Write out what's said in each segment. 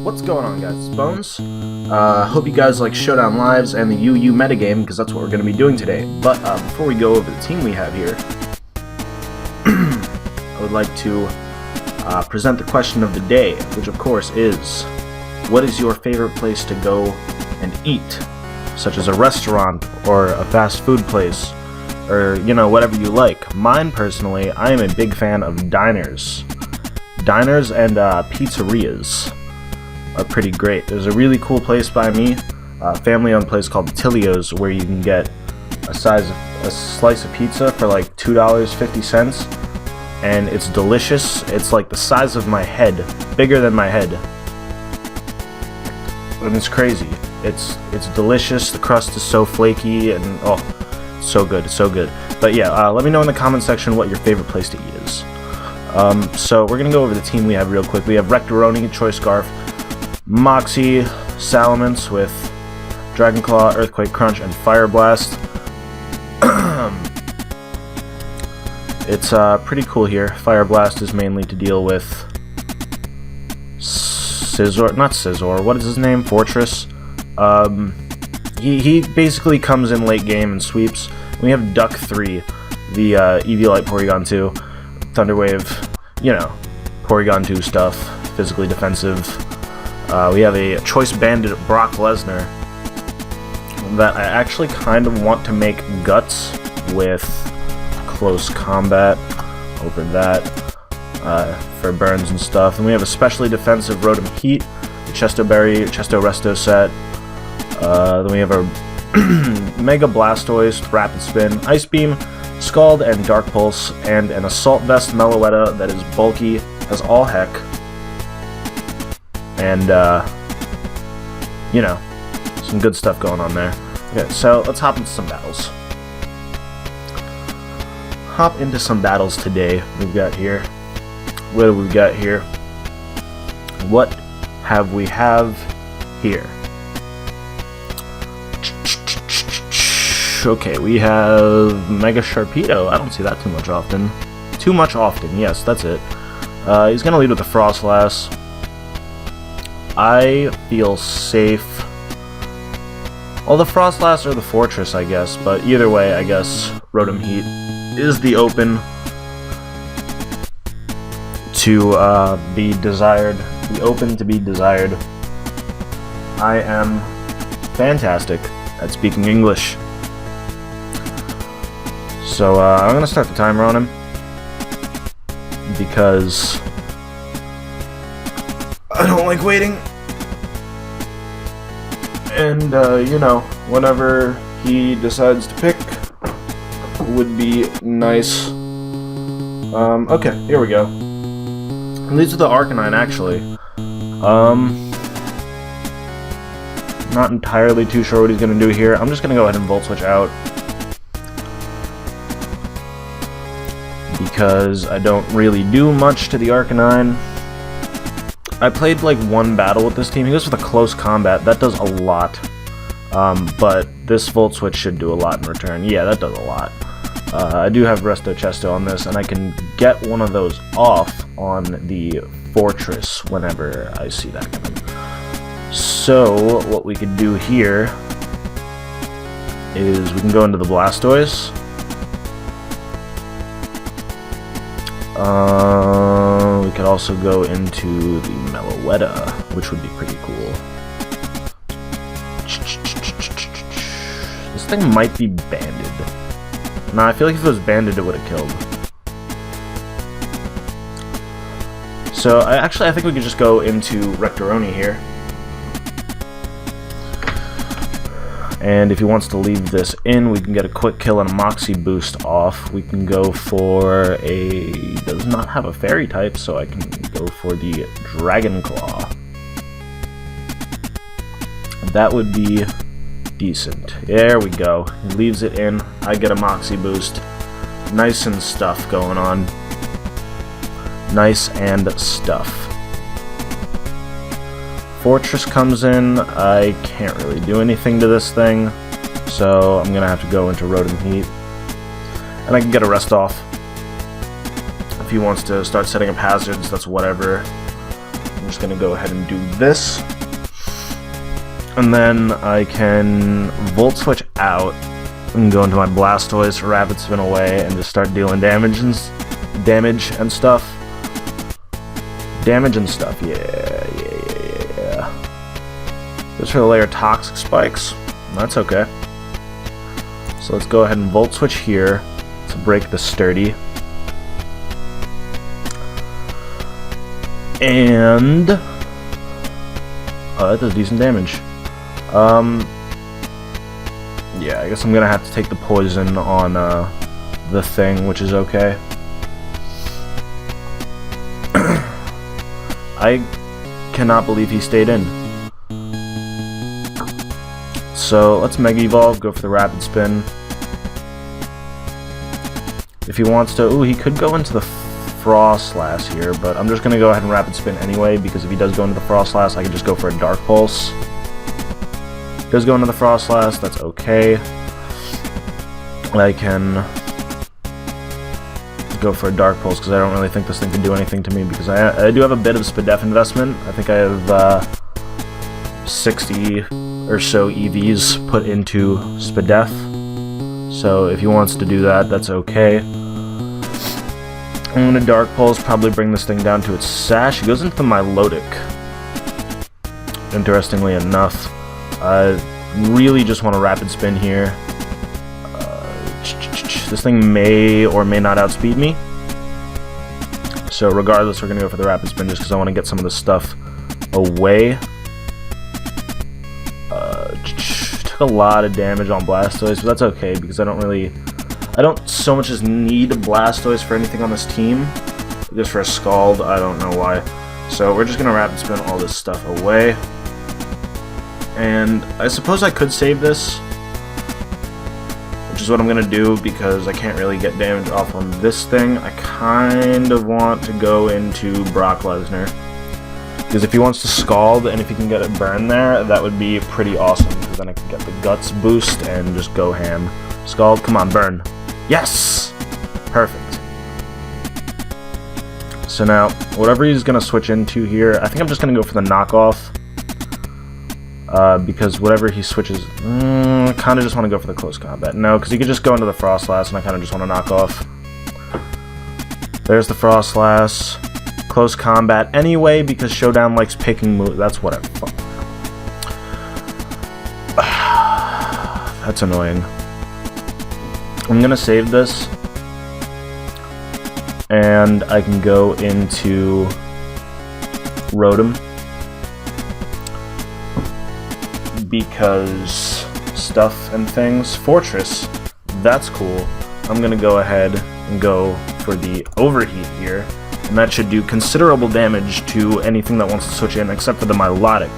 What's going on, guys? It's Bones. Hope you guys like Showdown Lives and the UU metagame, because that's what we're going to be doing today. But before we go over the team we have here, I would like to present the question of the day, which of course is, what is your favorite place to go and eat? Such as a restaurant or a fast food place, or, you know, whatever you like. Mine, personally, I am a big fan of diners. Diners and pizzerias are pretty great. There's a really cool place by me, a family-owned place called Tilio's, where you can get a slice of pizza for like $2.50, and it's delicious. It's like the size of my head, bigger than my head, and it's crazy. It's delicious. The crust is so flaky, and oh, so good, so good. But yeah, let me know in the comment section what your favorite place to eat is. So we're gonna go over the team we have real quick. We have Scarfaroni, Choice Scarf, Moxie, Salamence with Dragon Claw, Earthquake Crunch, and Fire Blast. It's pretty cool here. Fire Blast is mainly to deal with Scizor, what is his name? Fortress. He basically comes in late game and sweeps. We have Duck 3, the Eviolite Porygon 2, Thunder Wave, you know, Porygon 2 stuff, physically defensive. We have a Choice Bandit Brock Lesnar that I actually kind of want to make Guts with close combat over that for burns and stuff. And we have a specially defensive Rotom Heat, Chesto Berry, Chesto Resto set. Then we have our Mega Blastoise, Rapid Spin, Ice Beam, Scald, and Dark Pulse, and an Assault Vest Meloetta that is bulky as all heck. And, you know, some good stuff going on there. Okay, so let's hop into some battles. Hop into some battles today. We've got here. What do we got here? What have we here? Okay, we have Mega Sharpedo. I don't see that too much often. Yes, that's it. He's gonna lead with the Frostlass. I feel safe. Well, the Frostlass or the Fortress, I guess, but either way, I guess Rotom Heat is the open to be desired. The open to be desired. I am fantastic at speaking English. So I'm gonna start the timer on him because I don't like waiting. And you know, whatever he decides to pick would be nice. Okay, here we go. These are the Arcanine, actually. Not entirely too sure what he's gonna do here. I'm just gonna go ahead and Volt Switch out, because I don't really do much to the Arcanine. I played like one battle with this team. He goes with a close combat. That does a lot. But this Volt Switch should do a lot in return. Yeah, that does a lot. I do have Resto Chesto on this, and I can get one of those off on the Fortress whenever I see that coming. So, what we could do here is we can go into the Blastoise. We could also go into the Meloetta, which would be pretty cool. This thing might be banded. Nah, I feel like if it was banded, it would have killed. So, I think we could just go into Scarfaroni here. And if he wants to leave this in, we can get a quick kill and a Moxie boost off. We can go for a... does not have a Fairy type, so I can go for the Dragon Claw. That would be decent. There we go. He leaves it in. I get a Moxie boost. Nice and stuff going on. Nice and stuff. Fortress comes in. I can't really do anything to this thing, so I'm gonna have to go into Rotom Heat, and I can get a rest off. If he wants to start setting up hazards, that's whatever. I'm just going to go ahead and do this. And then I can Volt Switch out and go into my Blastoise, Rapid Spin away, and just start dealing damage and stuff. Yeah. Just for the layer Toxic Spikes. That's okay. So let's go ahead and Volt Switch here to break the Sturdy. And that does decent damage. Yeah, I guess I'm gonna have to take the poison on the thing, which is okay. I cannot believe he stayed in. So let's Mega Evolve, go for the Rapid Spin. If he wants to, ooh, he could go into the Frostlass here, but I'm just gonna go ahead and Rapid Spin anyway, because if he does go into the Frostlass, I can just go for a Dark Pulse. If he does go into the Frostlass, that's okay. I can go for a Dark Pulse, because I don't really think this thing can do anything to me, because I do have a bit of Spadef investment. I think I have 60 or so EVs put into Spadef. So if he wants to do that, that's okay. I'm going to Dark Pulse, probably bring this thing down to its Sash. He goes into the Milotic. Interestingly enough. I really just want to Rapid Spin here. This thing may or may not outspeed me. So regardless, we're going to go for the Rapid Spin just because I want to get some of this stuff away. Took a lot of damage on Blastoise, but that's okay because I don't so much as need Blastoise for anything on this team. Just for a Scald, I don't know why. So we're just going to Rapid Spin all this stuff away. And I suppose I could save this, which is what I'm going to do because I can't really get damage off on this thing. I kind of want to go into Brock Lesnar. Because if he wants to Scald and if he can get it burn there, that would be pretty awesome. Because then I can get the Guts boost and just go ham. Scald, come on, burn. Yes! Perfect. So now, whatever he's going to switch into here, I think I'm just going to go for the knockoff. Because whatever he switches, I kind of just want to go for the close combat. No, because he could just go into the Frostlass, and I kind of just want to knock off. There's the Frostlass. Close combat anyway, because Showdown likes picking moves. That's whatever. That's annoying. I'm gonna save this, and I can go into Rotom because stuff and things. Fortress, that's cool. I'm gonna go ahead and go for the Overheat here. And that should do considerable damage to anything that wants to switch in, except for the Milotic,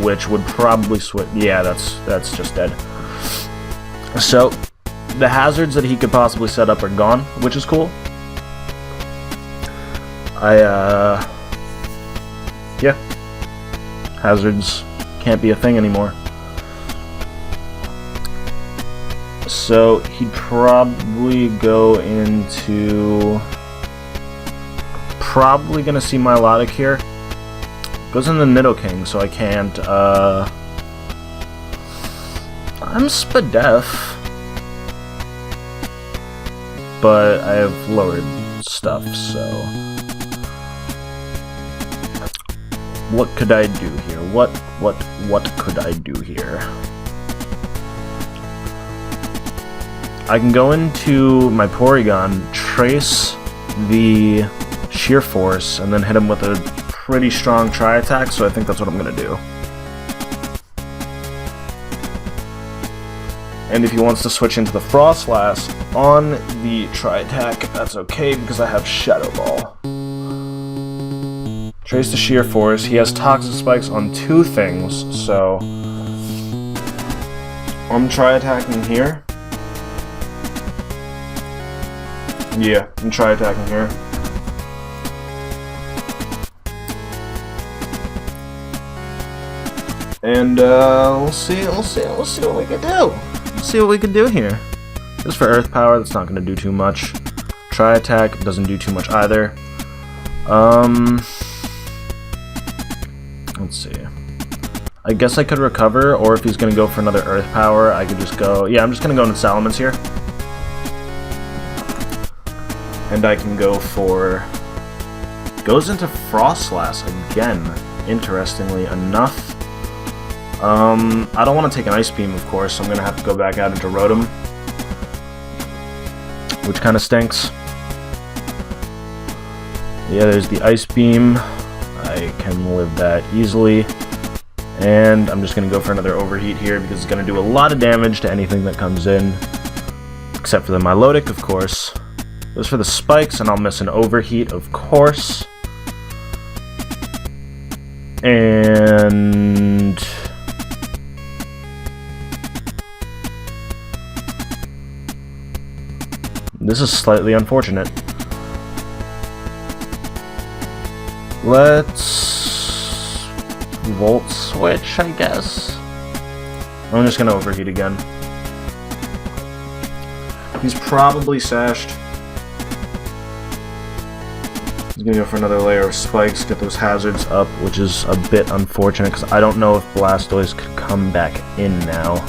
which would probably switch. Yeah, that's just dead. So, the hazards that he could possibly set up are gone, which is cool. Yeah. Hazards can't be a thing anymore. So, he'd probably go into... Probably gonna see Milotic here. Goes in the Nidoking, so I can't, I'm Spadef. But I have lowered stuff, so... What could I do here? What could I do here? I can go into my Porygon, trace the Sheer Force, and then hit him with a pretty strong Tri-Attack, so I think that's what I'm going to do. And if he wants to switch into the Frostlass on the Tri-Attack, that's okay, because I have Shadow Ball. Trace the Sheer Force. He has Toxic Spikes on two things, so... I'm Tri-Attacking here. Yeah, I'm Tri-Attacking here. And we'll see what we can do. Let's see what we can do here. Just for Earth Power, that's not going to do too much. Tri-Attack doesn't do too much either. Let's see. I guess I could recover, or if he's going to go for another Earth Power, I could just go... Yeah, I'm just going to go into Salamence here. And I can go for... Goes into Frostlass again, interestingly enough. I don't want to take an Ice Beam, of course, so I'm going to have to go back out into Rotom. Which kind of stinks. Yeah, there's the Ice Beam. I can live that easily. And I'm just going to go for another Overheat here, because it's going to do a lot of damage to anything that comes in. Except for the Milotic, of course. Goes for the Spikes, and I'll miss an Overheat, of course. And... this is slightly unfortunate. Let's... Volt Switch, I guess? I'm just gonna Overheat again. He's probably sashed. He's gonna go for another layer of Spikes, get those hazards up, which is a bit unfortunate, because I don't know if Blastoise could come back in now.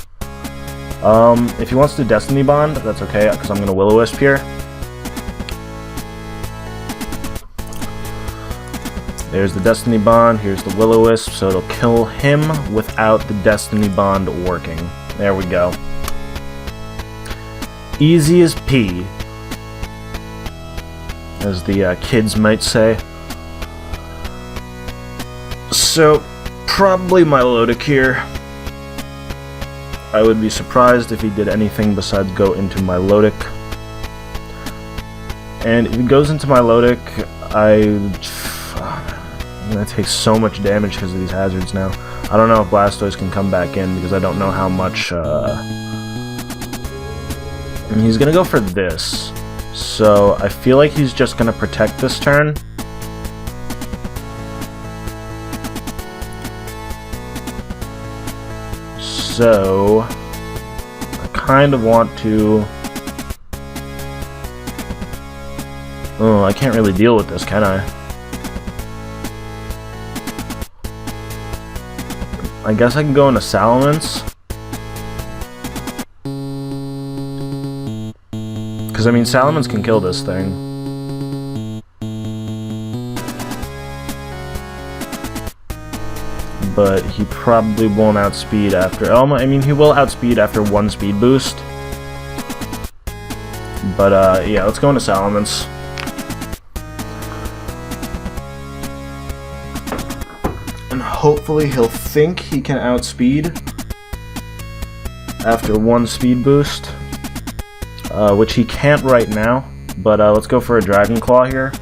If he wants to Destiny Bond, that's okay, because I'm gonna Will-O-Wisp here. There's the Destiny Bond, here's the Will-O-Wisp, so it'll kill him without the Destiny Bond working. There we go. Easy as pea, as the kids might say. So, probably Milotic here. I would be surprised if he did anything besides go into Milotic. And if he goes into Milotic, I'm gonna take so much damage because of these hazards now. I don't know if Blastoise can come back in, because I don't know how much... and he's gonna go for this. So, I feel like he's just gonna protect this turn. So, I kind of want to... Oh, I can't really deal with this, can I? I guess I can go into Salamence. Because, I mean, Salamence can kill this thing. But he probably won't outspeed after... I mean, he will outspeed after one speed boost. But, yeah, let's go into Salamence. And hopefully he'll think he can outspeed after one speed boost. Which he can't right now. But, let's go for a Dragon Claw here.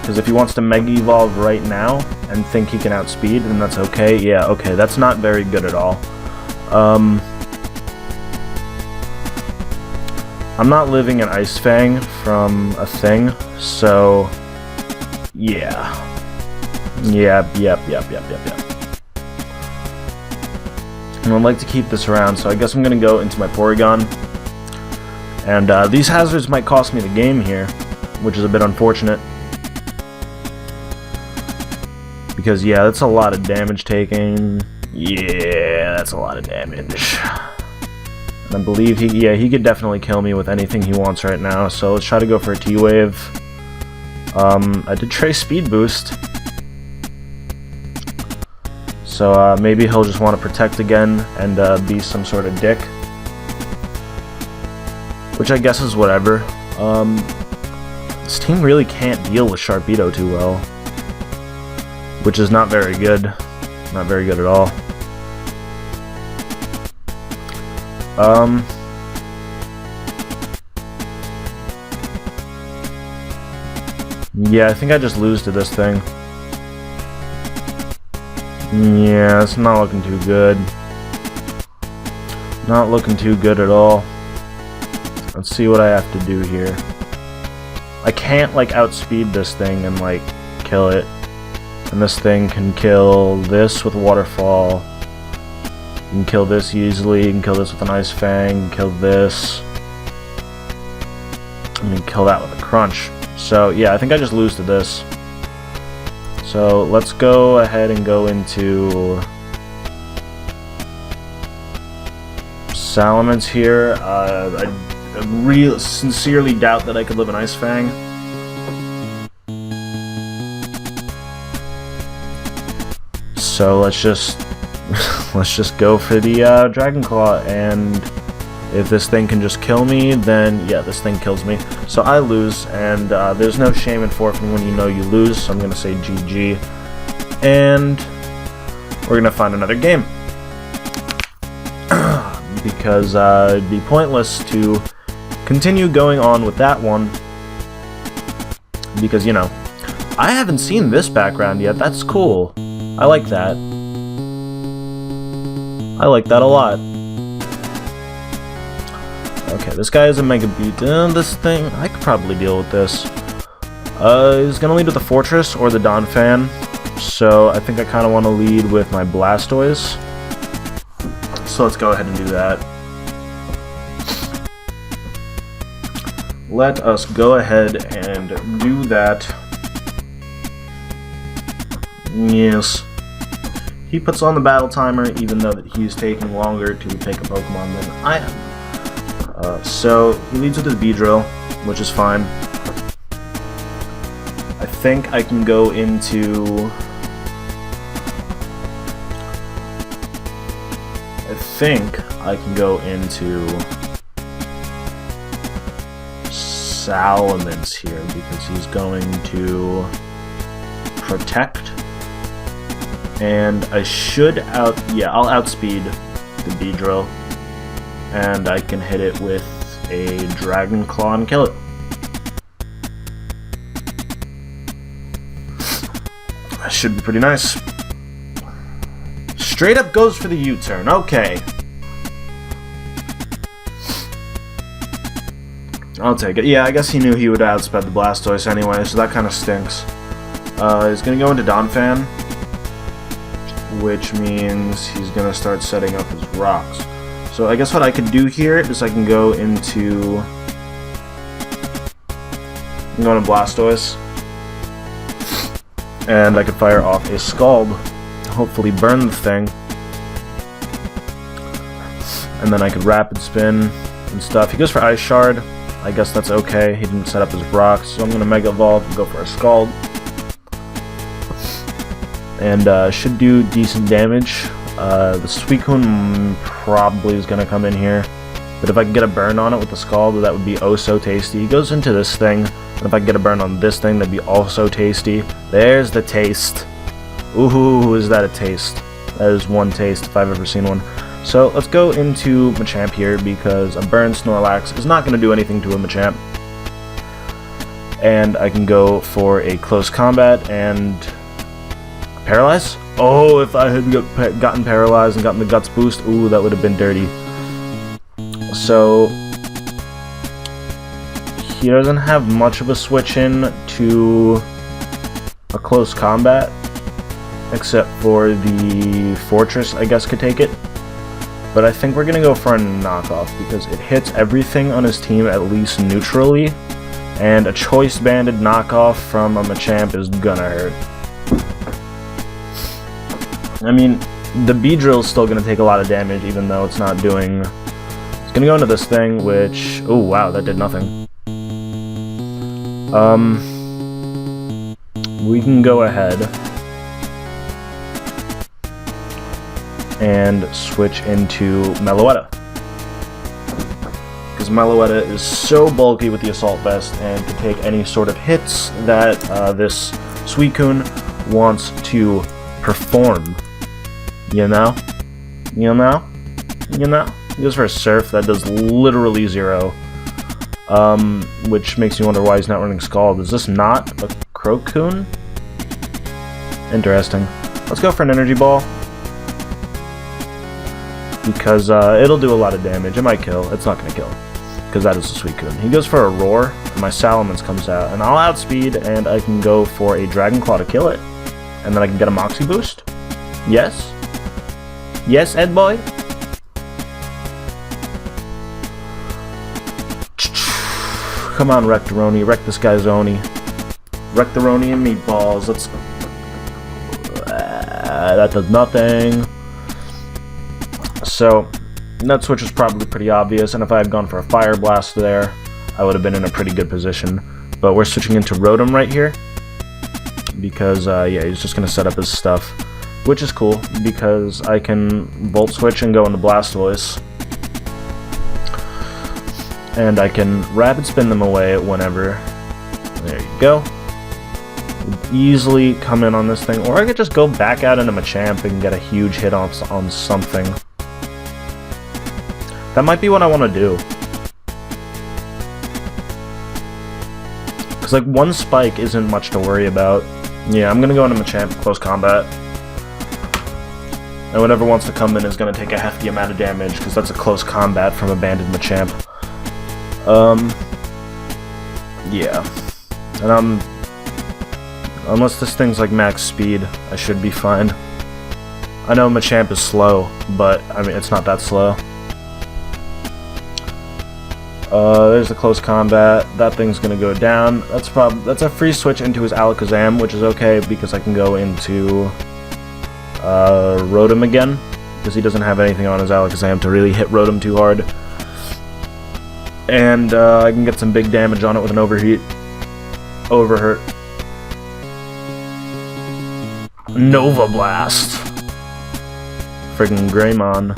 Because if he wants to Mega Evolve right now and think he can outspeed, then that's okay. Yeah, okay, that's not very good at all. I'm not living an Ice Fang from a thing, so... yeah. Yep. And I'd like to keep this around, so I guess I'm going to go into my Porygon. And these hazards might cost me the game here, which is a bit unfortunate. Because, yeah, that's a lot of damage taking. Yeah, that's a lot of damage. And I believe he could definitely kill me with anything he wants right now. So let's try to go for a T-Wave. I did Trace Speed Boost. So maybe he'll just want to Protect again and be some sort of dick. Which I guess is whatever. This team really can't deal with Sharpedo too well. Which is not very good. Not very good at all. Yeah, I think I just lose to this thing. Yeah, it's not looking too good. Not looking too good at all. Let's see what I have to do here. I can't, like, outspeed this thing and, like, kill it. And this thing can kill this with Waterfall. You can kill this easily. You can kill this with an Ice Fang. You can kill this. And you can kill that with a Crunch. So, yeah, I think I just lose to this. So let's go ahead and go into Salamence here. I really sincerely doubt that I could live an Ice Fang. So let's just go for the Dragon Claw, and if this thing can just kill me, then yeah, this thing kills me. So I lose, and there's no shame in forfeiting when you know you lose, so I'm gonna say GG, and we're gonna find another game. Because it'd be pointless to continue going on with that one, because, you know, I haven't seen this background yet. That's cool. I like that. I like that a lot. Okay, this guy is a Mega Beat. This thing, I could probably deal with this. He's gonna lead with the Fortress or the Donphan, so I think I kind of want to lead with my Blastoise. So let's go ahead and do that. Let us go ahead and do that. Yes. He puts on the battle timer, even though that he's taking longer to pick a Pokemon than I am. So he leads with his Beedrill, which is fine. I think I can go into... Salamence here, because he's going to protect, and I should I'll outspeed the Beedrill, and I can hit it with a Dragon Claw and kill it. That should be pretty nice. Straight up goes for the U-turn. Okay. I'll take it. Yeah, I guess he knew he would outsped the Blastoise anyway, so that kind of stinks. He's going to go into Donphan, which means he's going to start setting up his rocks. So I guess what I could do here is I can go into... I'm going to Blastoise, and I could fire off a Scald, hopefully burn the thing, and then I could Rapid Spin and stuff. He goes for Ice Shard. I guess that's okay. He didn't set up his rocks, so I'm going to Mega Evolve and go for a Scald. And should do decent damage. The Suicune probably is going to come in here. But if I can get a burn on it with the Scald, that would be oh so tasty. He goes into this thing, and if I can get a burn on this thing, that'd be also tasty. There's the taste. Ooh, is that a taste? That is one taste if I've ever seen one. So let's go into Machamp here, because a burn Snorlax is not going to do anything to a Machamp. And I can go for a close combat and paralyze? Oh, if I had gotten paralyzed and gotten the Guts boost, ooh, that would have been dirty. So he doesn't have much of a switch in to a close combat, except for the Fortress, I guess, could take it. But I think we're going to go for a knockoff, because it hits everything on his team at least neutrally, and a Choice Banded knockoff from a Machamp is gonna hurt. I mean, the Beedrill's still going to take a lot of damage, even though it's not doing... It's going to go into this thing, which... Oh, wow, that did nothing. We can go ahead and switch into Meloetta, because Meloetta is so bulky with the Assault Vest and can take any sort of hits that this Suicune wants to perform. You know? He goes for a Surf that does literally 0, which makes me wonder why he's not running Scald. Is this not a Crocoon? Interesting. Let's go for an Energy Ball, because it'll do a lot of damage. It might kill. It's not going to kill, because that is a Suicune. He goes for a Roar, and my Salamence comes out, and I'll outspeed, and I can go for a Dragon Claw to kill it, and then I can get a Moxie Boost. Yes? Yes, Ed boy? Come on, Rectoroni. Wreck this guy's Oni. Wreck the Roni and meatballs. That does nothing. So that switch is probably pretty obvious, and if I had gone for a Fire Blast there, I would have been in a pretty good position. But we're switching into Rotom right here, because, yeah, he's just going to set up his stuff, which is cool, because I can Volt Switch and go into Blastoise, and I can Rapid Spin them away whenever. There you go. Easily come in on this thing, or I could just go back out into Machamp and get a huge hit on something. That might be what I want to do. Because, like, one Spike isn't much to worry about. Yeah, I'm going to go into Machamp close combat. And whatever wants to come in is going to take a hefty amount of damage, because that's a close combat from a banded Machamp. Yeah. And unless this thing's like max speed, I should be fine. I know Machamp is slow, but, I mean, it's not that slow. There's the close combat. That thing's gonna go down. That's a free switch into his Alakazam, which is okay because I can go into Rotom again, because he doesn't have anything on his Alakazam to really hit Rotom too hard. And I can get some big damage on it with an Overhurt. Nova Blast. Friggin' Greymon.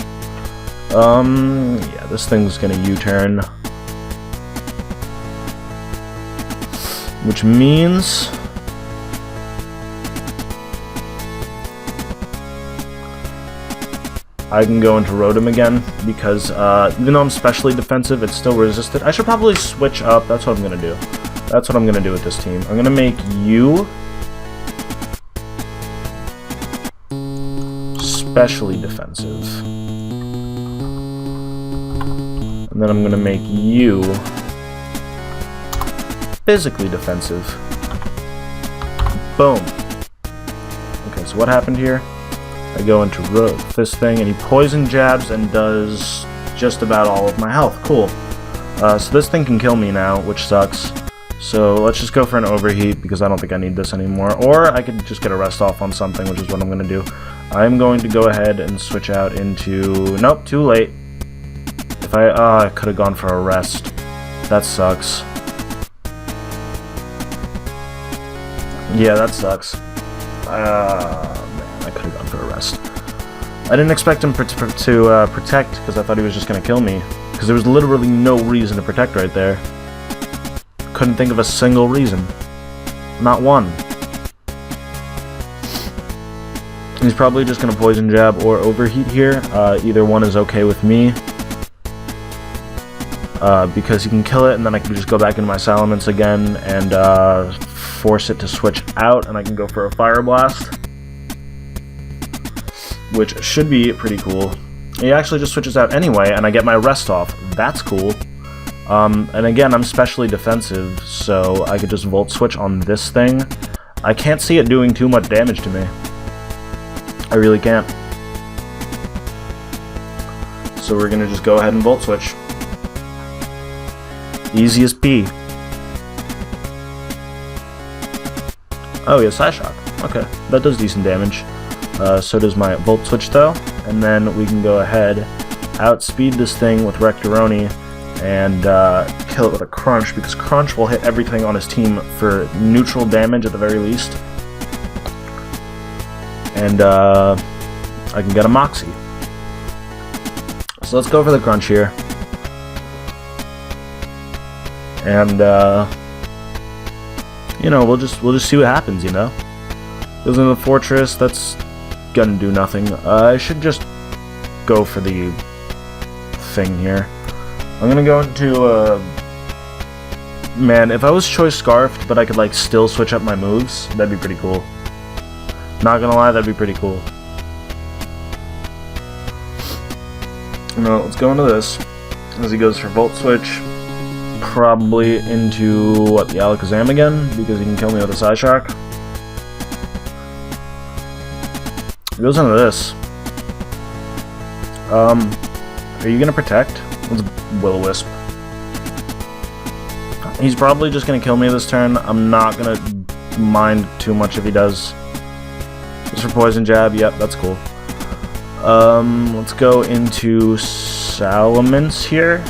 Yeah, this thing's gonna U-turn. Which means I can go into Rotom again, because even though I'm specially defensive, it's still resisted. I should probably switch up. That's what I'm going to do. That's what I'm going to do with this team. I'm going to make you specially defensive. And then I'm going to make you physically defensive. Boom. Okay, so what happened here? I go into this thing, and he Poison Jabs and does just about all of my health. Cool. So this thing can kill me now, which sucks. So let's just go for an Overheat, because I don't think I need this anymore. Or I could just get a Rest Off on something, which is what I'm going to do. I'm going to go ahead and switch out into... Nope, too late. If I could have gone for a Rest. That sucks. Yeah, that sucks. Man, I could have gone for a Rest. I didn't expect him to protect, because I thought he was just going to kill me. Because there was literally no reason to protect right there. Couldn't think of a single reason. Not one. He's probably just going to Poison Jab or Overheat here. Either one is okay with me. Because he can kill it, and then I can just go back into my Salamence again and force it to switch out, and I can go for a Fire Blast, which should be pretty cool. He actually just switches out anyway, and I get my Rest Off. That's cool. And again, I'm specially defensive, so I could just Volt Switch on this thing. I can't see it doing too much damage to me. I really can't. So we're gonna just go ahead and Volt Switch. Easy as pea. Oh, yeah, Psy Shock. Okay, that does decent damage. So does my Volt Switch, though. And then we can go ahead, outspeed this thing with Rectoroni, and kill it with a Crunch, because Crunch will hit everything on his team for neutral damage at the very least. And I can get a Moxie. So let's go for the Crunch here. And you know, we'll just see what happens, you know. Goes into the Fortress, that's gonna do nothing. I should just go for the thing here. I'm gonna go into man, if I was Choice Scarfed, but I could like still switch up my moves, that'd be pretty cool. Not gonna lie, that'd be pretty cool. No, let's go into this. As he goes for Volt Switch. Probably into, what, the Alakazam again? Because he can kill me with a Psyshock. He goes into this. Are you gonna protect? Let's Will-O-Wisp. He's probably just gonna kill me this turn. I'm not gonna mind too much if he does. Just for poison jab. Yep, that's cool. Let's go into Salamence here,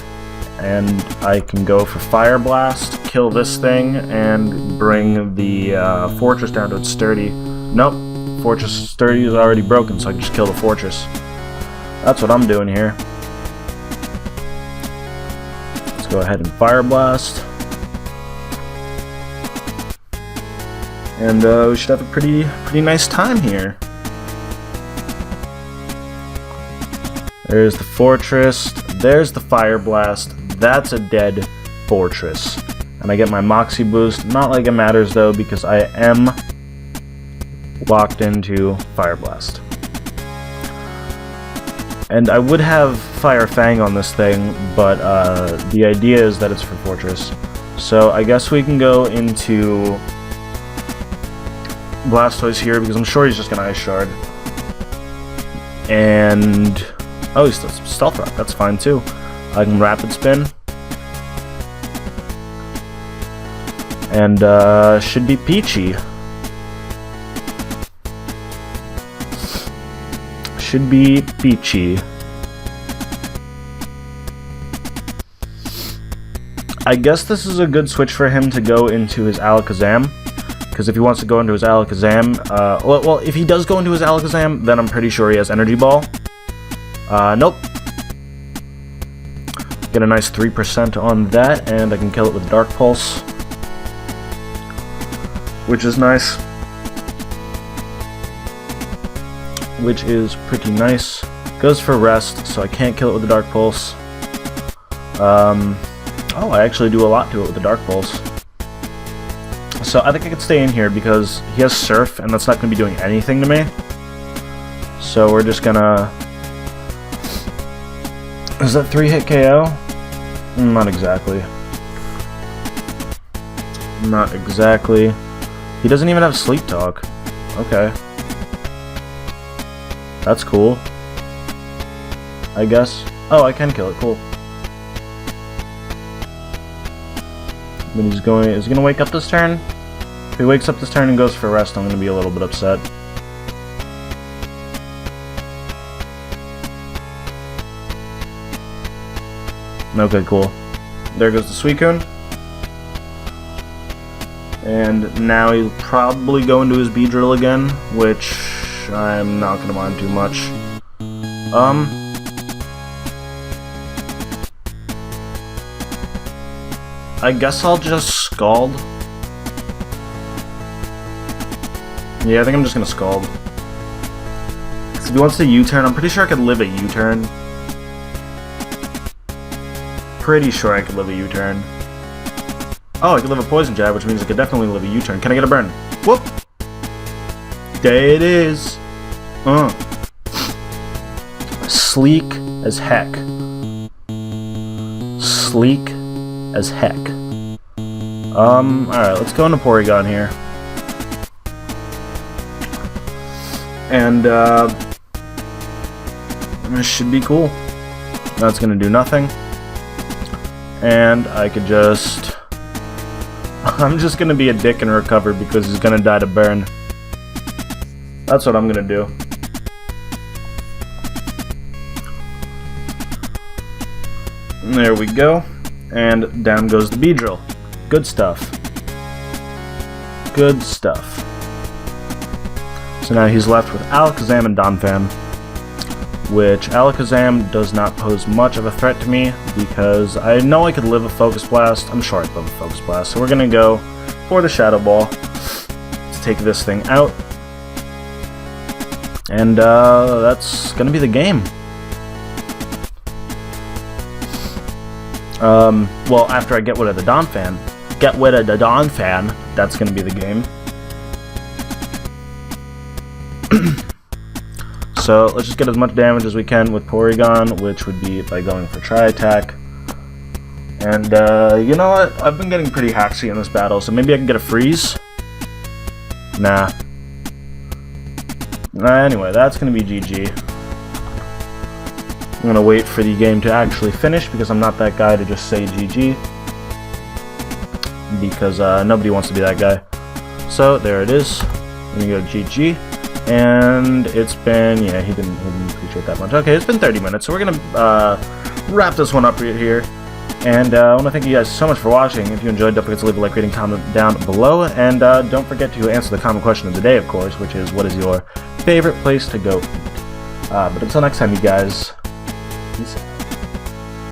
and I can go for Fire Blast, kill this thing, and bring the fortress down to its sturdy. Nope, fortress sturdy is already broken, so I can just kill the fortress. That's what I'm doing here. Let's go ahead and Fire Blast. And we should have a pretty nice time here. There's the fortress, there's the Fire Blast, that's a dead fortress. And I get my Moxie boost, not like it matters though, because I am locked into Fire Blast. And I would have Fire Fang on this thing, but the idea is that it's for fortress. So I guess we can go into Blastoise here, because I'm sure he's just gonna Ice Shard. And oh, he's still Stealth Rock, that's fine too. I can Rapid Spin. And should be Peachy. Should be Peachy. I guess this is a good switch for him to go into his Alakazam. Because if he wants to go into his Alakazam, well, if he does go into his Alakazam, then I'm pretty sure he has Energy Ball. Nope. Get a nice 3% on that, and I can kill it with Dark Pulse, which is nice. Which is pretty nice. Goes for Rest, so I can't kill it with the Dark Pulse. Oh, I actually do a lot to it with the Dark Pulse. So I think I could stay in here because he has Surf, and that's not going to be doing anything to me. So we're just gonna... Is that 3-hit KO? Not exactly. Not exactly. He doesn't even have Sleep Talk. Okay. That's cool. I guess. Oh, I can kill it. Cool. But is he gonna wake up this turn? If he wakes up this turn and goes for Rest, I'm gonna be a little bit upset. Okay, cool. There goes the Suicune. And now he'll probably go into his Beedrill again, which I'm not gonna mind too much. I guess I'll just Scald. Yeah, I think I'm just gonna Scald. If he wants to U-turn, I'm pretty sure I could live a U-turn. Pretty sure I could live a U-turn. Oh, I could live a Poison Jab, which means I could definitely live a U-turn. Can I get a burn? Whoop! There it is. Sleek as heck. Sleek as heck. Alright, let's go into Porygon here. And, this should be cool. That's gonna do nothing. And I could just... I'm just gonna be a dick and recover because he's gonna die to burn. That's what I'm gonna do. There we go. And down goes the Beedrill. Good stuff. Good stuff. So now he's left with Alakazam and Donphan, which Alakazam does not pose much of a threat to me because I know I could live a Focus Blast. I'm sure I could live a Focus Blast. So we're going to go for the Shadow Ball. Let's take this thing out. And that's going to be the game. Well, after I get rid of the Donphan, that's going to be the game. So let's just get as much damage as we can with Porygon, which would be by going for Tri-Attack. And you know what? I've been getting pretty haxy in this battle, so maybe I can get a Freeze? Nah. Anyway, that's going to be GG. I'm going to wait for the game to actually finish because I'm not that guy to just say GG. Because nobody wants to be that guy. So there it is. I'm going to go GG. And it's been, yeah, he didn't appreciate that much. Okay, it's been 30 minutes, so we're gonna wrap this one up right here. And I want to thank you guys so much for watching. If you enjoyed, don't forget to leave a like, rating, comment down below. And don't forget to answer the common question of the day, of course, which is, what is your favorite place to go eat? But until next time, you guys, peace out.